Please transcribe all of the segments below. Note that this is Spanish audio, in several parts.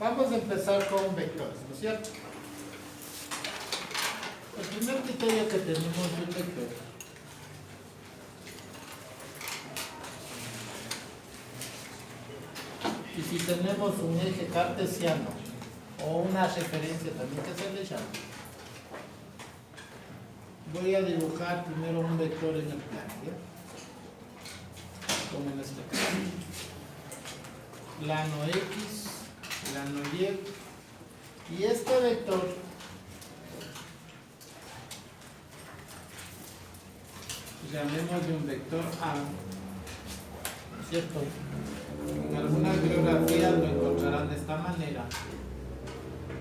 Vamos a empezar con vectores, ¿no es cierto? El primer criterio que tenemos de un vector y si tenemos un eje cartesiano o una referencia también que se le llama, voy a dibujar primero un vector en el plano, ¿ya? Como en este caso. Plano X, plano Y, y este vector llamémosle un vector A, ¿no es cierto? En algunas bibliografías lo encontrarán de esta manera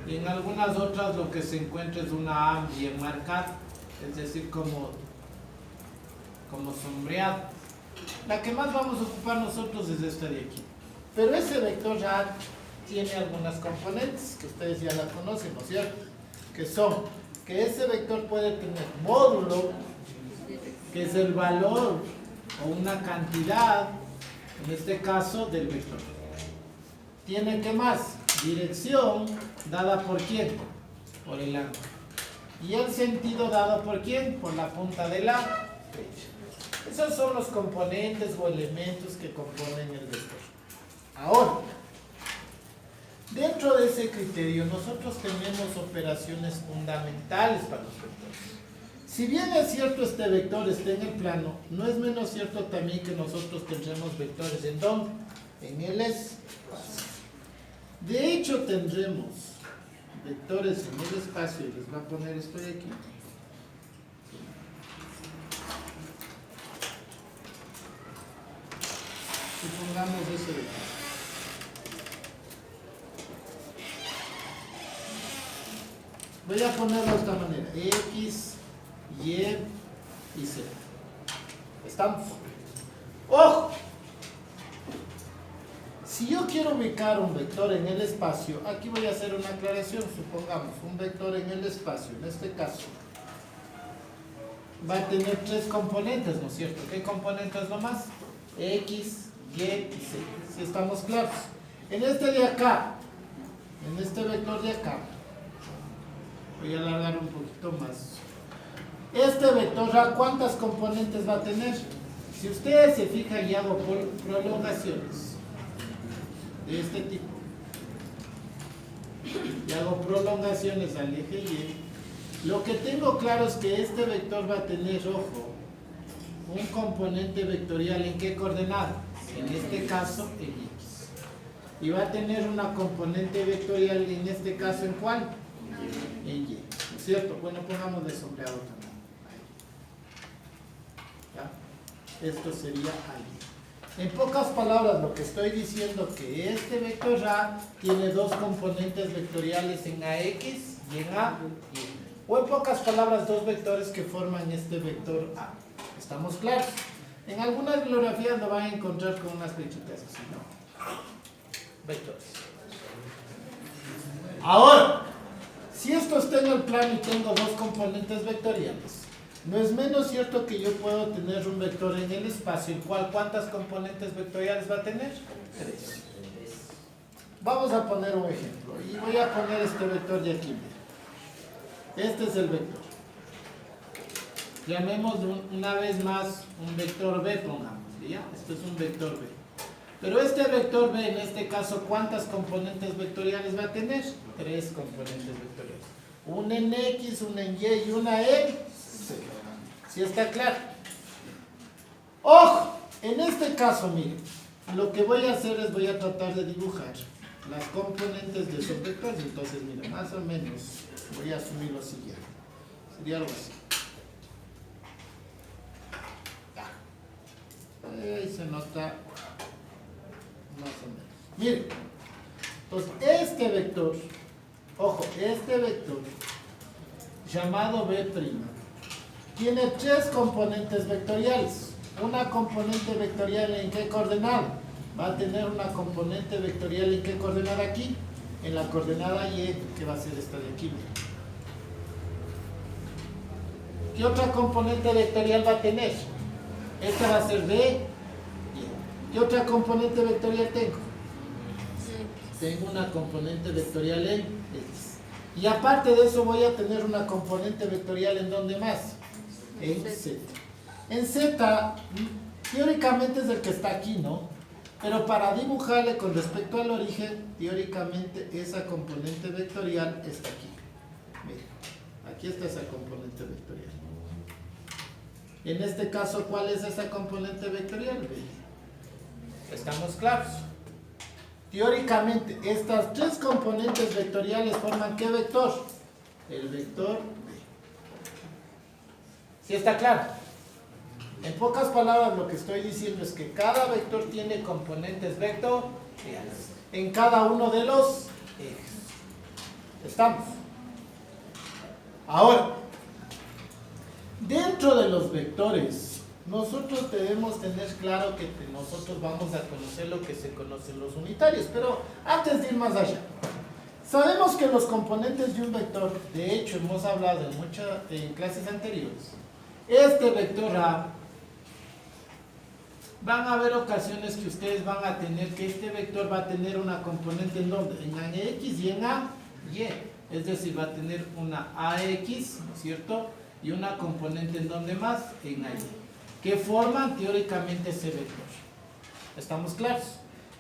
y en algunas otras lo que se encuentra es una A bien marcada, es decir, como sombreado. La que más vamos a ocupar nosotros es esta de aquí. Pero ese vector ya tiene algunas componentes que ustedes ya la conocen, ¿no es cierto? Que son, que ese vector puede tener módulo, que es el valor o una cantidad, en este caso, del vector. Tiene, ¿qué más? Dirección, dada por quién? Por el ángulo. Y el sentido dado por quién? Por la punta de la flecha. Esos son los componentes o elementos que componen el vector. Ahora, dentro de ese criterio nosotros tenemos operaciones fundamentales para los vectores. Si bien es cierto este vector está en el plano, no es menos cierto también que nosotros tendremos vectores ¿en dónde? En el espacio. De hecho tendremos vectores en el espacio, y les voy a poner esto de aquí. Supongamos ese vector. Voy a ponerlo de esta manera, X, Y y Z. ¿Estamos? ¡Ojo! Si yo quiero ubicar un vector en el espacio, aquí voy a hacer una aclaración. Supongamos un vector en el espacio, en este caso, va a tener tres componentes, ¿no es cierto? ¿Qué componentes nomás? X, Y y Z. ¿Sí estamos claros? En este de acá, en este vector de acá, voy a alargar un poquito más. Este vector, ¿cuántas componentes va a tener? Si ustedes se fijan y hago prolongaciones de este tipo, y hago prolongaciones al eje Y, lo que tengo claro es que este vector va a tener, ojo, un componente vectorial ¿en qué coordenada? En este caso, en X. Y va a tener una componente vectorial en este caso, ¿en cuál? En Y, ¿no es cierto? Bueno, pongamos de sombreado también. ¿Ya? Esto sería ahí. En pocas palabras, lo que estoy diciendo es que este vector A tiene dos componentes vectoriales en AX y en AY. O en pocas palabras, dos vectores que forman este vector A. ¿Estamos claros? En algunas bibliografías lo van a encontrar con unas flechitas así, ¿no? Vectores. Ahora, si esto está en el plano y tengo dos componentes vectoriales, no es menos cierto que yo puedo tener un vector en el espacio, el cual ¿cuántas componentes vectoriales va a tener? 3. Vamos a poner un ejemplo y voy a poner este vector de aquí. Este es el vector. Llamémoslo una vez más un vector B, pongamos, ¿ya? Esto es un vector B. Pero este vector B, en este caso, ¿cuántas componentes vectoriales va a tener? 3 componentes vectoriales. Una en X, una en Y y una en Z. ¿Sí está claro? ¡Ojo! En este caso, miren, lo que voy a hacer es voy a tratar de dibujar las componentes de esos vectores. Entonces, miren, más o menos voy a asumir lo siguiente. Sería algo así. Ahí se nota más o menos. Miren, entonces este vector, ojo, este vector llamado B' tiene 3 componentes vectoriales. Una componente vectorial ¿en qué coordenada? Va a tener una componente vectorial ¿en qué coordenada aquí? En la coordenada Y, que va a ser esta de aquí. ¿Qué otra componente vectorial va a tener? Esta va a ser B. ¿Qué otra componente vectorial tengo? tengo una componente vectorial en X. Y aparte de eso voy a tener una componente vectorial en ¿dónde más? En Z. En Z, teóricamente es el que está aquí, ¿no? Pero para dibujarle con respecto al origen, teóricamente esa componente vectorial está aquí. Miren, aquí está esa componente vectorial. En este caso, ¿cuál es esa componente vectorial? ¿Estamos claros? Teóricamente, estas tres componentes vectoriales forman ¿qué vector? El vector B. ¿Sí está claro? En pocas palabras, lo que estoy diciendo es que cada vector tiene componentes vectoriales en cada uno de los ejes. ¿Estamos? Ahora, dentro de los vectores, nosotros debemos tener claro que nosotros vamos a conocer lo que se conocen los unitarios, pero antes de ir más allá, sabemos que los componentes de un vector, de hecho hemos hablado en clases anteriores, este vector A, van a haber ocasiones que ustedes van a tener que este vector va a tener una componente en donde, en AX y en AY, es decir, va a tener una AX, ¿no es cierto? Y una componente en donde más, en AY, que forman teóricamente ese vector. ¿Estamos claros?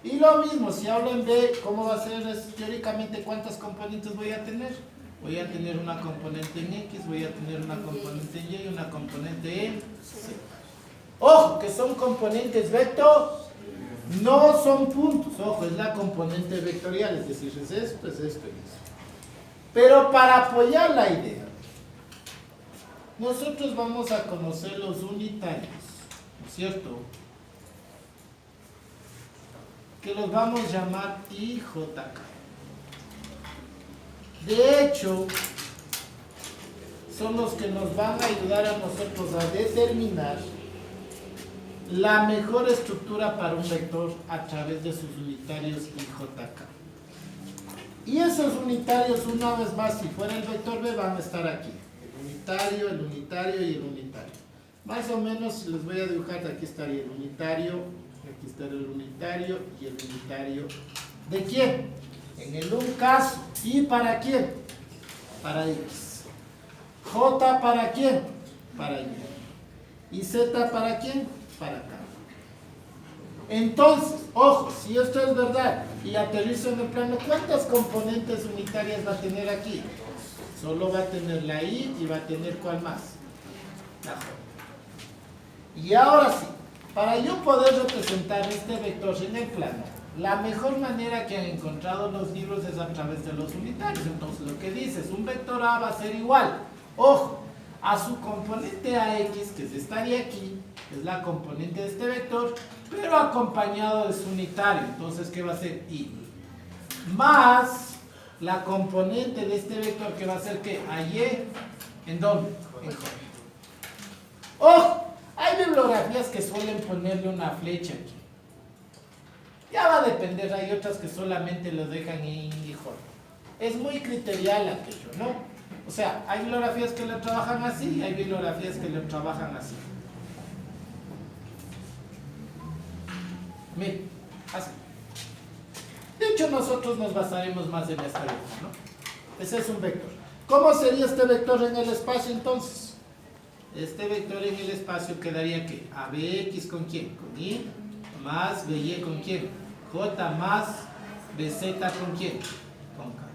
Y lo mismo, si hablo en B, ¿cómo va a ser teóricamente cuántas componentes voy a tener? Voy a tener una componente en X, voy a tener una componente en Y y una componente en Z. Ojo, que son componentes vector, no son puntos. Ojo, es la componente vectorial, es decir, es esto y esto. Pero para apoyar la idea, nosotros vamos a conocer los unitarios, ¿no es cierto? Que los vamos a llamar IJK. De hecho, son los que nos van a ayudar a nosotros a determinar la mejor estructura para un vector a través de sus unitarios IJK. Y esos unitarios, una vez más, si fuera el vector B, van a estar aquí. El unitario y el unitario. Más o menos les voy a dibujar, aquí estaría el unitario, aquí estaría el unitario y el unitario. ¿De quién? En el un caso. ¿Y para quién? Para X. J para quién? Para Y. ¿Y Z para quién? Para K. Entonces, ojo, si esto es verdad y aterrizo en el plano, ¿cuántas componentes unitarias va a tener aquí? Solo va a tener la Y y va a tener ¿cuál más? La J. Y ahora sí, para yo poder representar este vector en el plano, la mejor manera que han encontrado los libros es a través de los unitarios. Entonces lo que dice es un vector A va a ser igual, ojo, a su componente AX, que estaría aquí, es la componente de este vector, pero acompañado de su unitario. Entonces, ¿qué va a ser? Y. Más la componente de este vector, que va a ser ¿qué? AY, ¿en dónde? En J. ¡Ojo! Hay bibliografías que suelen ponerle una flecha aquí. Ya va a depender, hay otras que solamente lo dejan en y J. Es muy criterial aquello, ¿no? O sea, hay bibliografías que lo trabajan así y hay bibliografías que lo trabajan así. Miren, así. De hecho, nosotros nos basaremos más en esta vector, ¿no? Ese es un vector. ¿Cómo sería este vector en el espacio entonces? Este vector en el espacio quedaría ¿qué? ABX ¿con quién? Con Y más BY ¿con quién? J más BZ ¿con quién? Con K.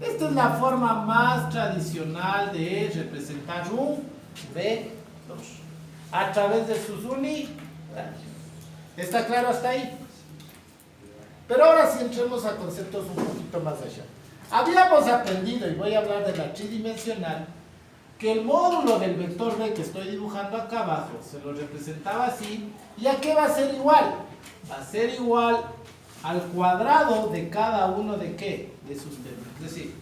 Esta es la forma más tradicional de representar un vector a través de sus unitarios. ¿Está claro hasta ahí? Pero ahora sí entremos a conceptos un poquito más allá. Habíamos aprendido, y voy a hablar de la tridimensional, que el módulo del vector B que estoy dibujando acá abajo se lo representaba así. ¿Y a qué va a ser igual? Va a ser igual al cuadrado de cada uno de ¿qué? De sus términos. Es decir,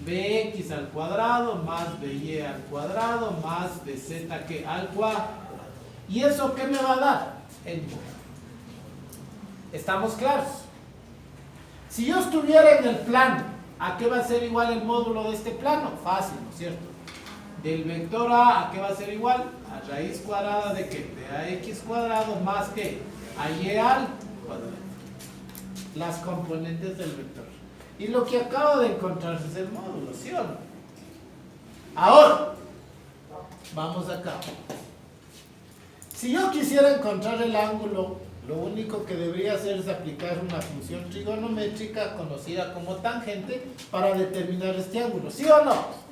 bx al cuadrado más by al cuadrado más bz ¿qué? Al cuadrado. ¿Y eso qué me va a dar? El módulo. ¿Estamos claros? Si yo estuviera en el plano, ¿a qué va a ser igual el módulo de este plano? Fácil, ¿no es cierto? Del vector A qué va a ser igual? A raíz cuadrada de ¿qué? De ax cuadrado más ¿qué? A y al cuadrado. las componentes del vector. Y lo que acabo de encontrar es el módulo, ¿sí o no? Ahora, vamos acá. Si yo quisiera encontrar el ángulo, lo único que debería hacer es aplicar una función trigonométrica conocida como tangente para determinar este ángulo, ¿sí o no?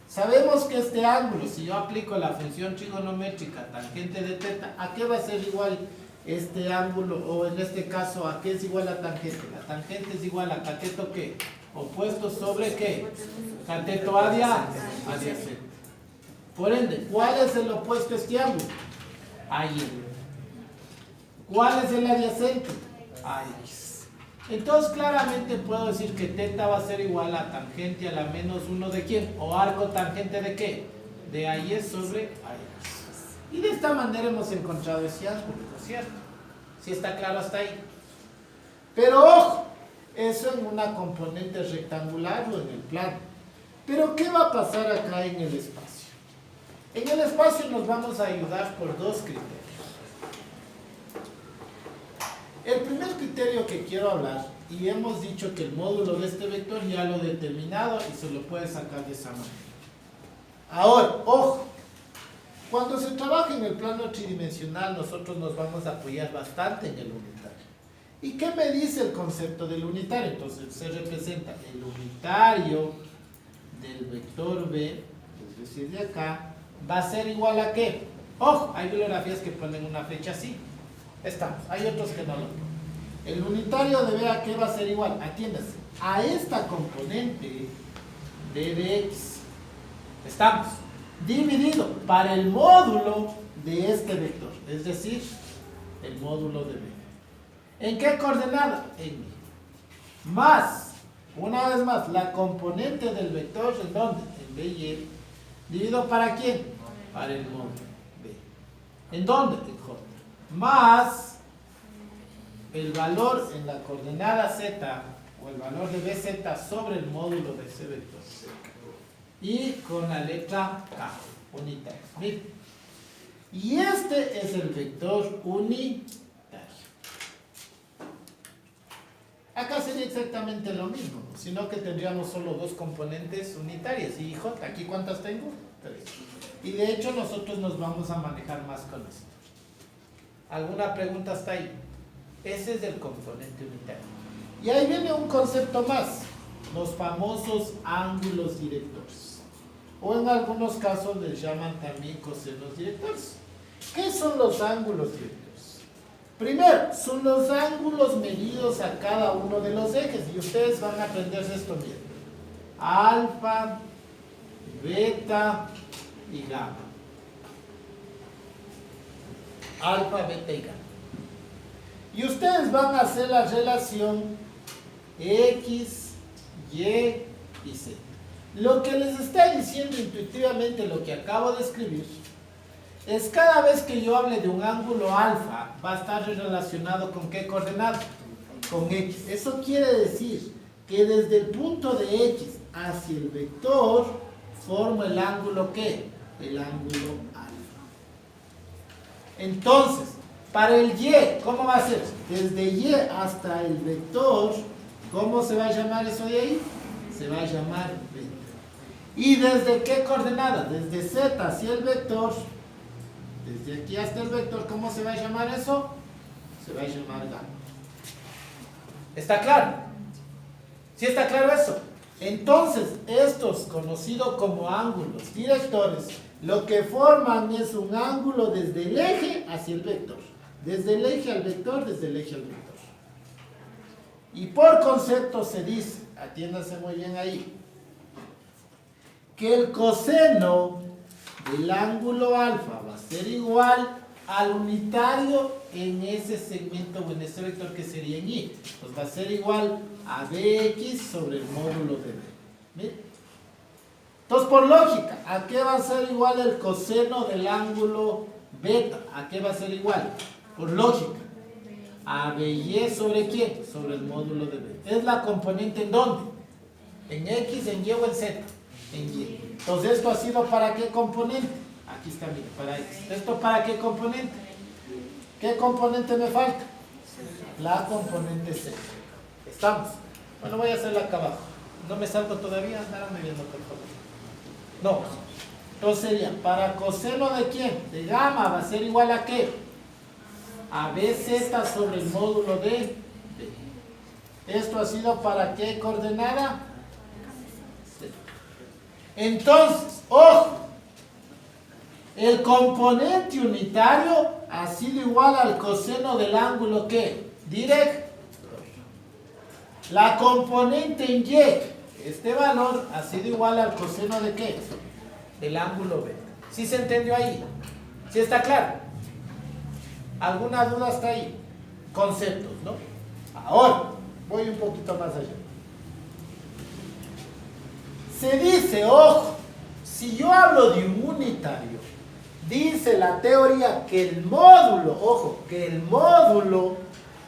Sabemos que este ángulo, si yo aplico la función trigonométrica tangente de θ, ¿a qué va a ser igual este ángulo? O en este caso, ¿a qué es igual la tangente? La tangente es igual a cateto ¿qué? Opuesto sobre ¿qué? Cateto adyacente. Por ende, ¿cuál es el opuesto a este ángulo? AY. ¿Cuál es el adyacente? AX. Entonces claramente puedo decir que θ va a ser igual a tangente a la menos 1 de ¿quién? O arco tangente de ¿qué? De AY sobre AX. Y de esta manera hemos encontrado ese ángulo, ¿no es cierto? ¿Sí está claro hasta ahí? Pero ojo, eso en una componente rectangular o en el plano. Pero ¿qué va a pasar acá en el espacio? En el espacio nos vamos a ayudar por dos criterios. El primer criterio que quiero hablar, y hemos dicho que el módulo de este vector ya lo he determinado y se lo puede sacar de esa manera. Ahora, ojo, cuando se trabaja en el plano tridimensional nosotros nos vamos a apoyar bastante en el unitario. ¿Y qué me dice el concepto del unitario? Entonces se representa el unitario del vector B, es decir, de acá, va a ser igual a ¿qué? Ojo, hay bibliografías que ponen una flecha así. Estamos, hay otros que no lo ponen. El unitario de B a qué va a ser igual, atiéndase, a esta componente de dx. Estamos, dividido para el módulo de este vector, es decir, el módulo de B. ¿En qué coordenada? En Y. Más, una vez más, la componente del vector, ¿en dónde? En B y Y. ¿Dividido para quién? Para el módulo B. ¿En dónde? En J. Más el valor en la coordenada z o el valor de bz sobre el módulo de ese vector y con la letra K, unitario. Miren. Y este es el vector unitario. Acá sería exactamente lo mismo, sino que tendríamos solo dos componentes unitarias. Y J, ¿aquí cuántas tengo? 3. Y de hecho nosotros nos vamos a manejar más con esto. ¿Alguna pregunta hasta ahí? Ese es el componente unitario. Y ahí viene un concepto más, los famosos ángulos directores. O en algunos casos les llaman también cosenos directores. ¿Qué son los ángulos directores? Primero, son los ángulos medidos a cada uno de los ejes. Y ustedes van a aprenderse esto bien. Alfa, beta y gamma. Alfa, beta y gamma. Y ustedes van a hacer la relación X, Y y Z. Lo que les está diciendo intuitivamente lo que acabo de escribir es cada vez que yo hable de un ángulo alfa va a estar relacionado con ¿qué coordenada? Con X. Eso quiere decir que desde el punto de X hacia el vector formo el ángulo ¿qué? El ángulo alfa. Entonces, para el Y, ¿cómo va a ser? Desde Y hasta el vector, ¿cómo se va a llamar eso de ahí? Se va a llamar beta. ¿Y desde qué coordenada? Desde Z hacia el vector, desde aquí hasta el vector, ¿cómo se va a llamar eso? Se va a llamar gamma. ¿Está claro? ¿Sí está claro eso? Entonces, estos conocidos como ángulos directores, lo que forman es un ángulo desde el eje hacia el vector. Desde el eje al vector, desde el eje al vector. Y por concepto se dice, atiéndase muy bien ahí, que el coseno del ángulo alfa va a ser igual al unitario en ese segmento o en ese vector que sería en Y. Pues va a ser igual a bx sobre el módulo de b. ¿Miren? Entonces, por lógica, ¿a qué va a ser igual el coseno del ángulo beta? ¿A qué va a ser igual? Por lógica. A by sobre ¿quién? Sobre el módulo de b. ¿Es la componente en dónde? ¿En x, en y o en z? En y. Entonces, ¿esto ha sido para qué componente? Aquí está, mira, para x. ¿Esto para qué componente? ¿Qué componente me falta? La componente z. ¿Estamos? Bueno, voy a hacerla acá abajo. No me salgo todavía, andarme viendo por favor. No. Entonces sería, para coseno de quién? De gamma va a ser igual a ¿qué? A BZ sobre el módulo de B. ¿Esto ha sido para qué coordenada? C. Entonces, ojo, el componente unitario ha sido igual al coseno del ángulo ¿qué? Directo. La componente en Y, este valor ha sido igual al coseno de ¿qué? Del ángulo B. ¿Sí se entendió ahí? ¿Sí está claro? ¿Alguna duda hasta ahí? Conceptos, ¿no? Ahora, voy un poquito más allá. Se dice, ojo, si yo hablo de un unitario, dice la teoría que el módulo, ojo, que el módulo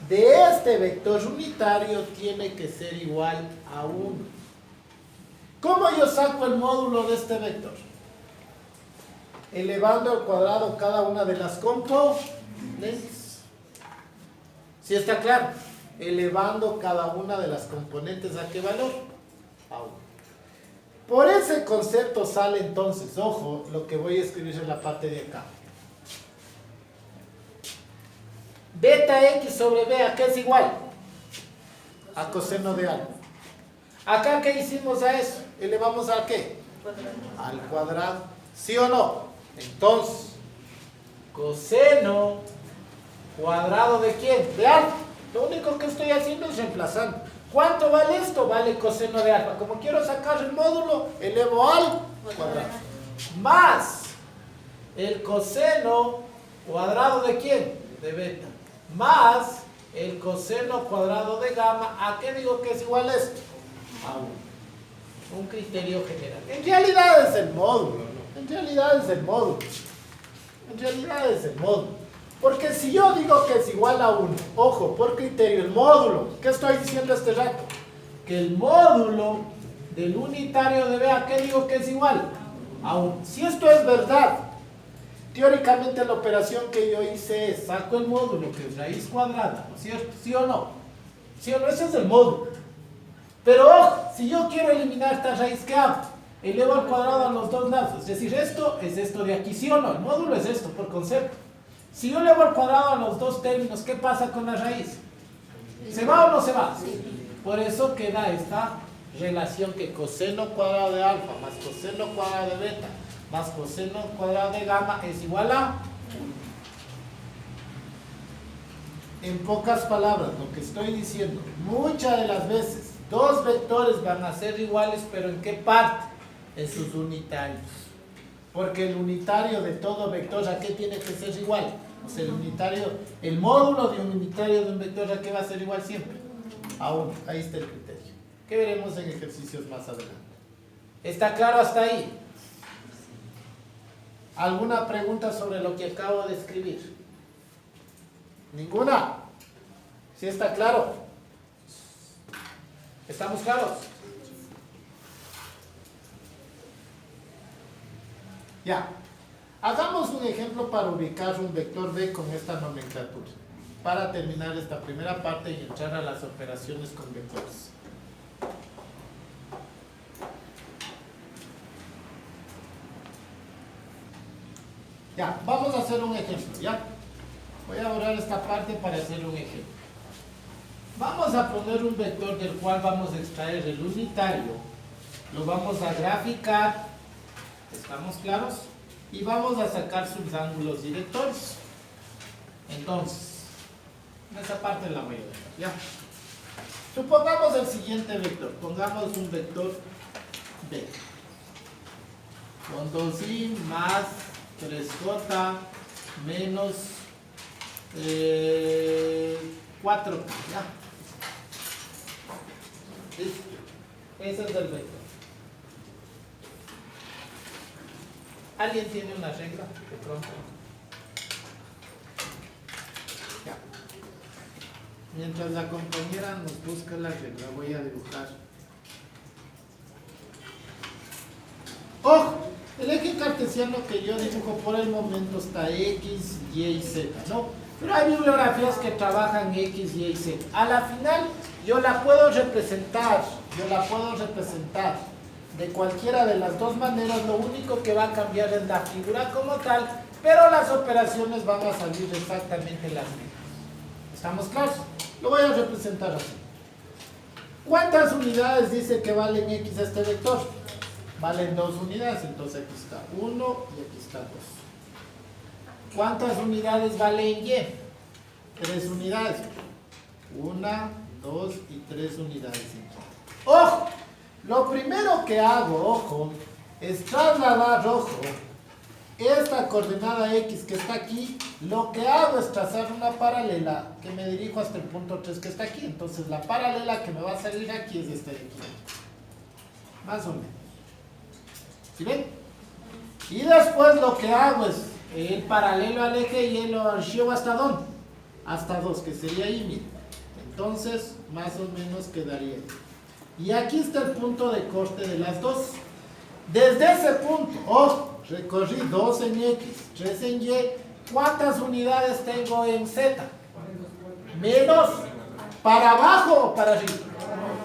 de este vector unitario tiene que ser igual a 1. ¿Cómo yo saco el módulo de este vector? Elevando al cuadrado cada una de las componentes. ¿Sí está claro? Elevando cada una de las componentes ¿a qué valor? A 1. Por ese concepto sale entonces, ojo, lo que voy a escribir en la parte de acá. Beta x sobre b, ¿a qué es igual? A coseno de alfa. ¿Acá qué hicimos a eso? ¿Elevamos a qué? Al cuadrado. ¿Sí o no? Entonces, coseno cuadrado de quién? De alfa. Lo único que estoy haciendo es reemplazando. ¿Cuánto vale esto? Vale coseno de alfa. Como quiero sacar el módulo, elevo al cuadrado. Más el coseno cuadrado de quién? De beta. Más el coseno cuadrado de gamma. ¿A qué digo que es igual esto? A 1. Un criterio general. En realidad es el módulo, ¿no? En realidad es el módulo. En realidad es el módulo. Porque si yo digo que es igual a 1, ojo, por criterio, el módulo, ¿qué estoy diciendo este rato? Que el módulo del unitario de B, ¿a qué digo que es igual? A 1. Si esto es verdad, teóricamente la operación que yo hice es, saco el módulo, que es raíz cuadrada, ¿no es cierto? ¿Sí o no? ¿Sí o no? Ese es el módulo. Pero ojo, si yo quiero eliminar esta raíz, ¿qué hago? Elevo al cuadrado a los dos lados. Es decir, esto es esto de aquí, ¿sí o no? El módulo es esto, por concepto. Si yo elevo al cuadrado a los dos términos, ¿qué pasa con la raíz? ¿Se va o no se va? Sí. Por eso queda esta relación que coseno cuadrado de alfa más coseno cuadrado de beta más coseno cuadrado de gamma es igual a 1. En pocas palabras, lo que estoy diciendo, muchas de las veces, dos vectores van a ser iguales, pero ¿en qué parte? En sus unitarios. Porque el unitario de todo vector, ¿a qué tiene que ser igual? O sea, el unitario, el módulo de un unitario de un vector, ¿a qué va a ser igual siempre? A 1. Ahí está el criterio. Que veremos en ejercicios más adelante. ¿Está claro hasta ahí? ¿Alguna pregunta sobre lo que acabo de escribir? ¿Ninguna? ¿Sí está claro? ¿Estamos claros? Ya. Hagamos un ejemplo para ubicar un vector B con esta nomenclatura. Para terminar esta primera parte y entrar a las operaciones con vectores. Ya, vamos a hacer un ejemplo, ¿ya? Voy a borrar esta parte para hacer un ejemplo. Vamos a poner un vector del cual vamos a extraer el unitario. Lo vamos a graficar. ¿Estamos claros? Y vamos a sacar sus ángulos directores. Entonces, esa parte la voy a dejar, ¿ya? Supongamos el siguiente vector. Pongamos un vector B. Con 2i más 3j menos 4k, ¿ya? ¿Listo? Ese es el vector. ¿Alguien tiene una regla de pronto? Ya. Mientras la compañera nos busca la regla, voy a dibujar. ¡Ojo! El eje cartesiano que yo dibujo por el momento está X, Y y Z, ¿no? Pero hay bibliografías que trabajan X, Y y Z. A la final, yo la puedo representar de cualquiera de las dos maneras. Lo único que va a cambiar es la figura como tal, pero las operaciones van a salir exactamente las mismas. ¿Estamos claros? Lo voy a representar así. ¿Cuántas unidades dice que valen X este vector? Valen 2 unidades, entonces aquí está 1 y aquí está 2. ¿Cuántas unidades vale en Y? 3 unidades. 1, 2 y 3 unidades en Y. ¡Ojo! Lo primero que hago, ojo, es trasladar, ojo, esta coordenada X que está aquí. Lo que hago es trazar una paralela que me dirijo hasta el punto 3 que está aquí. Entonces la paralela que me va a salir aquí es esta de aquí. Más o menos. ¿Sí ven? Y después lo que hago es el paralelo al eje y lo archivo hasta ¿dónde? Hasta 2, que sería ahí, miren. Entonces, más o menos quedaría ahí. Y aquí está el punto de corte de las dos. Desde ese punto, ojo, recorrí 2 en X, 3 en Y. ¿Cuántas unidades tengo en Z? Menos. ¿Para abajo o para arriba?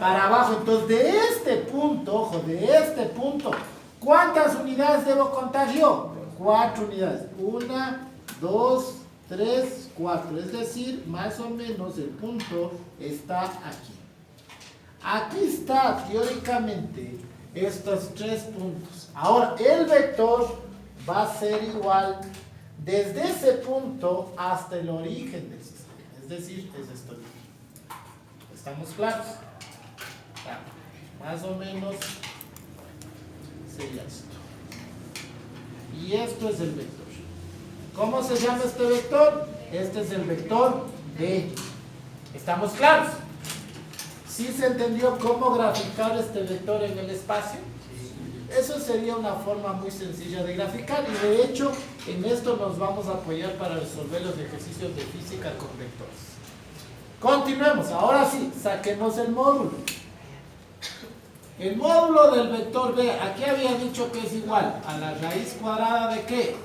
Para abajo. Entonces, de este punto, ojo, de este punto, ¿cuántas unidades debo contar yo? 4 unidades. 1, 2, 3, 4. Es decir, más o menos el punto está aquí. Aquí está, teóricamente, estos 3 puntos. Ahora, el vector va a ser igual desde ese punto hasta el origen del sistema. Es decir, es esto de aquí. ¿Estamos claros? Claro. Más o menos sería esto. Y esto es el vector. ¿Cómo se llama este vector? Este es el vector D. ¿Estamos claros? ¿Sí se entendió cómo graficar este vector en el espacio? Eso sería una forma muy sencilla de graficar, y de hecho en esto nos vamos a apoyar para resolver los ejercicios de física con vectores. Continuemos. Ahora sí, saquemos el módulo. El módulo del vector B, aquí había dicho que es igual a la raíz cuadrada de ¿qué?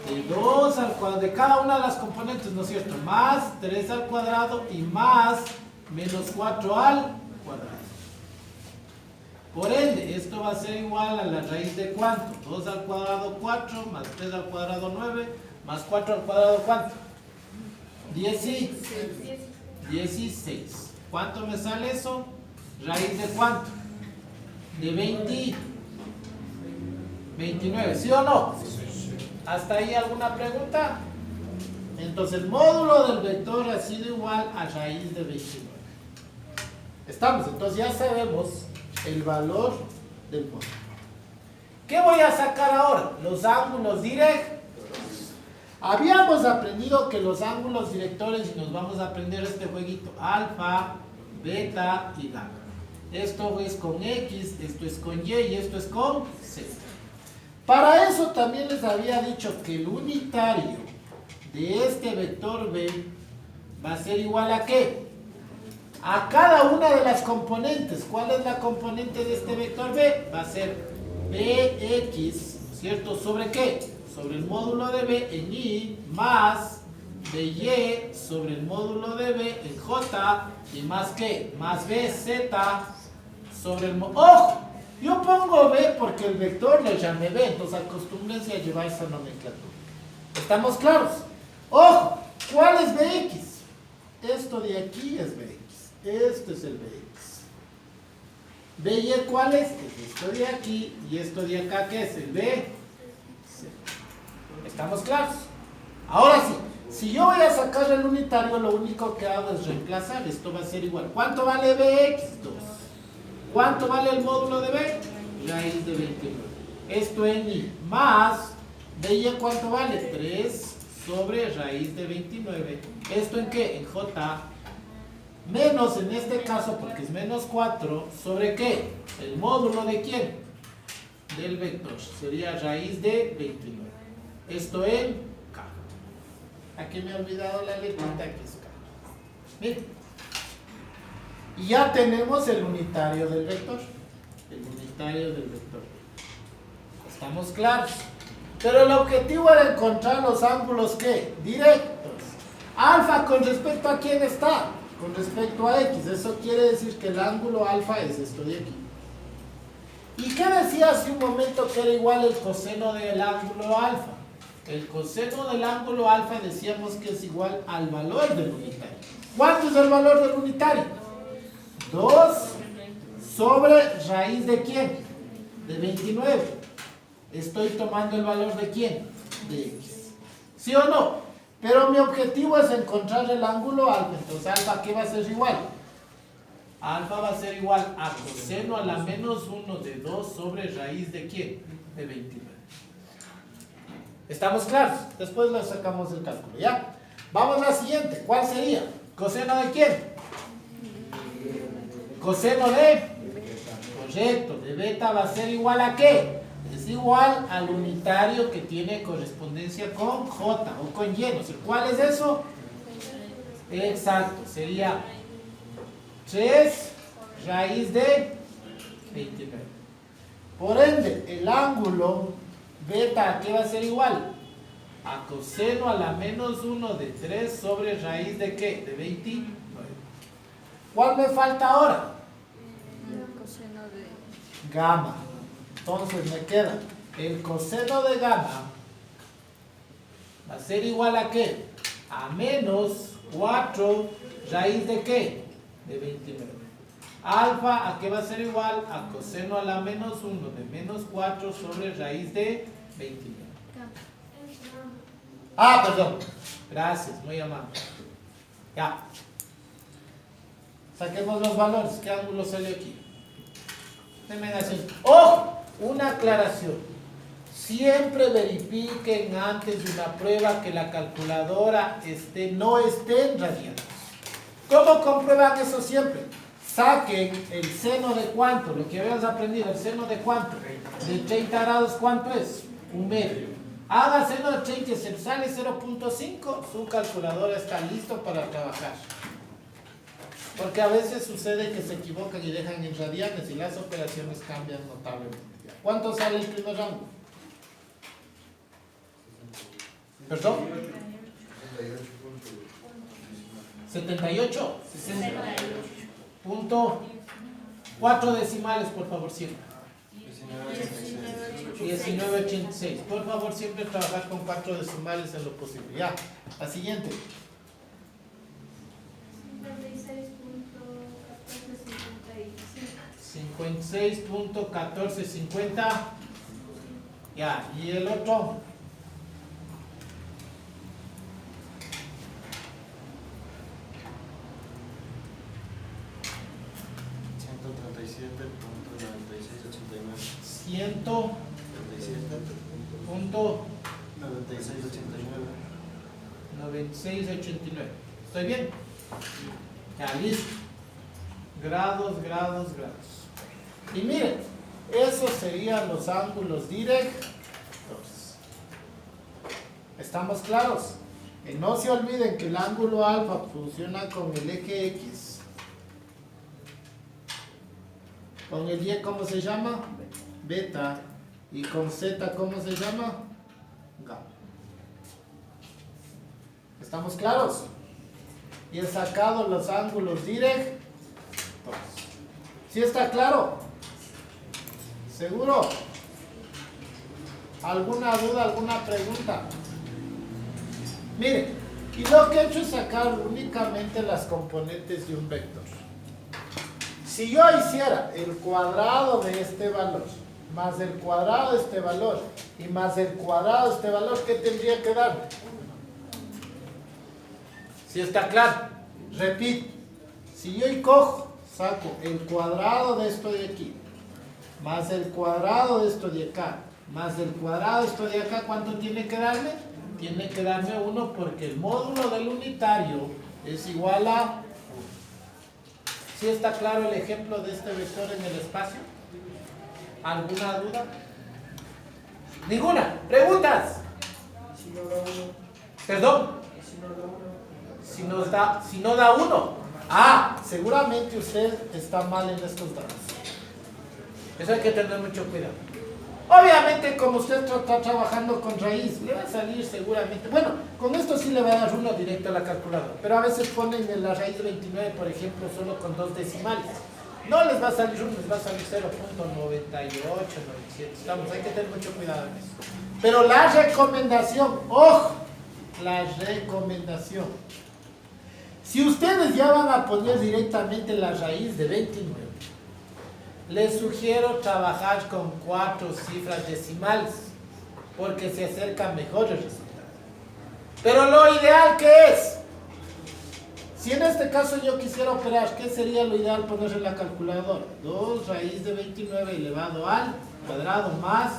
De 2 al cuadrado, de cada una de las componentes, ¿no es cierto? Más 3 al cuadrado y más menos 4 al cuadrado. Por ende, esto va a ser igual a la raíz de ¿cuánto? 2 al cuadrado 4, más 3 al cuadrado 9, más 4 al cuadrado ¿cuánto? 16. 16. ¿Cuánto me sale eso? ¿Raíz de cuánto? De 29, ¿sí o no? ¿Hasta ahí alguna pregunta? Entonces el módulo del vector ha sido igual a raíz de 29. ¿Estamos? Entonces ya sabemos el valor del módulo. ¿Qué voy a sacar ahora? Los ángulos directos. Habíamos aprendido que los ángulos directores, y nos vamos a aprender este jueguito, alfa, beta y gamma. Esto es con X, esto es con Y y esto es con Z. Para eso también les había dicho que el unitario de este vector B va a ser igual a ¿qué? A cada una de las componentes. ¿Cuál es la componente de este vector B? Va a ser Bx, ¿cierto? ¿Sobre qué? Sobre el módulo de B en Y, más By sobre el módulo de B en J, y más ¿qué? Más Bz sobre el módulo. ¡Ojo! Yo pongo B porque el vector lo llamé B, entonces acostúmbrense a llevar esa nomenclatura. ¿Estamos claros? ¡Ojo! ¿Cuál es Bx? Esto de aquí es Bx. Este es el Bx. By, ¿cuál es? Es esto de aquí y esto de acá, ¿qué es? El B. ¿Estamos claros? Ahora sí, si yo voy a sacar el unitario, lo único que hago es reemplazar. Esto va a ser igual. ¿Cuánto vale Bx? 2. ¿Cuánto vale el módulo de B? Raíz de 29. Esto en Y. Más, By, ¿cuánto vale? 3 sobre raíz de 29. ¿Esto en qué? En J. Menos en este caso, porque es menos 4, ¿sobre qué? ¿El módulo de quién? Del vector. Sería raíz de 29. Esto en K. Aquí me he olvidado la letrita, que es K. Miren. Y ya tenemos el unitario del vector. El unitario del vector. ¿Estamos claros? Pero el objetivo era encontrar los ángulos, ¿qué? Directos. Alfa, ¿con respecto a quién está? con respecto a X. Eso quiere decir que el ángulo alfa es esto de aquí. ¿Y qué decía hace un momento que era igual el coseno del ángulo alfa? El coseno del ángulo alfa decíamos que es igual al valor del unitario. ¿Cuánto es el valor del unitario? 2 sobre raíz de quién? De 29. Estoy tomando el valor de quién? De X. ¿Sí o no? Pero mi objetivo es encontrar el ángulo alfa. Entonces, alfa, ¿qué va a ser igual? Alfa va a ser igual a coseno a la menos 1 de 2 sobre raíz de quién? De 29. ¿Estamos claros? Después le sacamos el cálculo, ¿ya? Vamos a la siguiente. ¿Cuál sería? ¿Coseno de quién? Coseno de... Correcto. De beta va a ser igual a ¿qué? Es igual al unitario que tiene correspondencia con J o con Y. ¿No sé cuál es eso? Exacto. Sería 3 raíz de 29. Por ende, el ángulo beta, ¿a qué va a ser igual? A coseno a la menos 1 de 3 sobre raíz de ¿qué? De 29. ¿Cuál me falta ahora? El coseno de Gamma. Entonces me queda el coseno de gamma va a ser igual a ¿qué? A menos 4 raíz de ¿qué? De 29. Alfa, ¿a qué va a ser igual? A coseno a la menos 1 de menos 4 sobre raíz de 29. Ah, perdón. Gracias, muy amable. Ya. Saquemos los valores. ¿Qué ángulo salió aquí? ¡Oh! Una aclaración. Siempre verifiquen antes de una prueba que la calculadora no esté en radianes. ¿Cómo comprueban eso siempre? Saquen el seno de cuánto, lo que habíamos aprendido, el seno de cuánto, de 30 grados, ¿cuánto es? 1/2. Haga seno de 30 y se sale 0.5, su calculadora está listo para trabajar. Porque a veces sucede que se equivocan y dejan en radianes y las operaciones cambian notablemente. ¿Cuánto sale el primer rango? ¿Perdón? 78. 68.4 decimales, por favor, siempre. 19.86. Por favor, siempre trabajar con 4 decimales en lo posible. Ya, la siguiente. 56.1450. Ya, y el otro. 9689. ¿Estoy bien? Ya, listo. Grados. Y miren, esos serían los ángulos directos. ¿Estamos claros? Y no se olviden que el ángulo alfa funciona con el eje X. Con el Y, ¿cómo se llama? Beta. Y con Z, ¿cómo se llama? Gamma. ¿Estamos claros? Y he sacado los ángulos directos. ¿Sí está claro? ¿Seguro? ¿Alguna duda, alguna pregunta? Miren, y lo que he hecho es sacar únicamente las componentes de un vector. Si yo hiciera el cuadrado de este valor, más el cuadrado de este valor, y más el cuadrado de este valor, ¿qué tendría que darme? ¿Sí está claro? Repito, si yo cojo, saco el cuadrado de esto de aquí, más el cuadrado de esto de acá, más el cuadrado de esto de acá, ¿cuánto tiene que darme? Tiene que darme 1 porque el módulo del unitario es igual a 1. ¿Sí está claro el ejemplo de este vector en el espacio? ¿Alguna duda? ¿Ninguna? ¿Preguntas? Si no da 1. ¿Perdón? Si no da 1. Ah, seguramente usted está mal en estos datos. Eso hay que tener mucho cuidado. Obviamente, como usted está trabajando con raíz, le va a salir seguramente. Bueno, con esto sí le va a dar uno directo a la calculadora, pero a veces ponen en la raíz de 29, por ejemplo, solo con 2 decimales. No les va a salir 1, les va a salir 0.98, 97. Vamos, hay que tener mucho cuidado en eso. Pero la recomendación, ojo, la recomendación. Si ustedes ya van a poner directamente la raíz de 29, les sugiero trabajar con 4 cifras decimales, porque se acercan mejores resultados. Pero lo ideal, ¿qué es? Si en este caso yo quisiera operar, ¿qué sería lo ideal poner en la calculadora? 2 raíz de 29 elevado al cuadrado más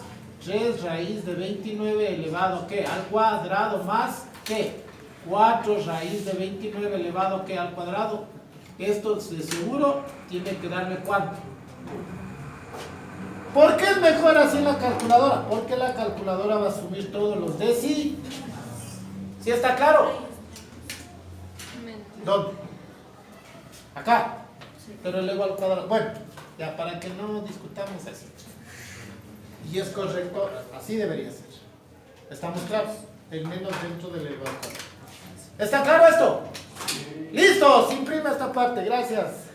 3 raíz de 29 elevado ¿qué? Al cuadrado más ¿qué? 4 raíz de 29 elevado ¿qué? Al cuadrado. Esto de seguro tiene que darme ¿cuánto? ¿Por qué es mejor así la calculadora? Porque la calculadora va a asumir todos los decimales. ¿Sí está claro? ¿Dónde? Acá. Pero luego al cuadrado. Bueno, ya para que no discutamos así. Y es correcto, así debería ser. ¿Estamos claros? El menos dentro del elevado al cuadrado. ¿Está claro esto? ¡Listo! Se imprime esta parte. Gracias.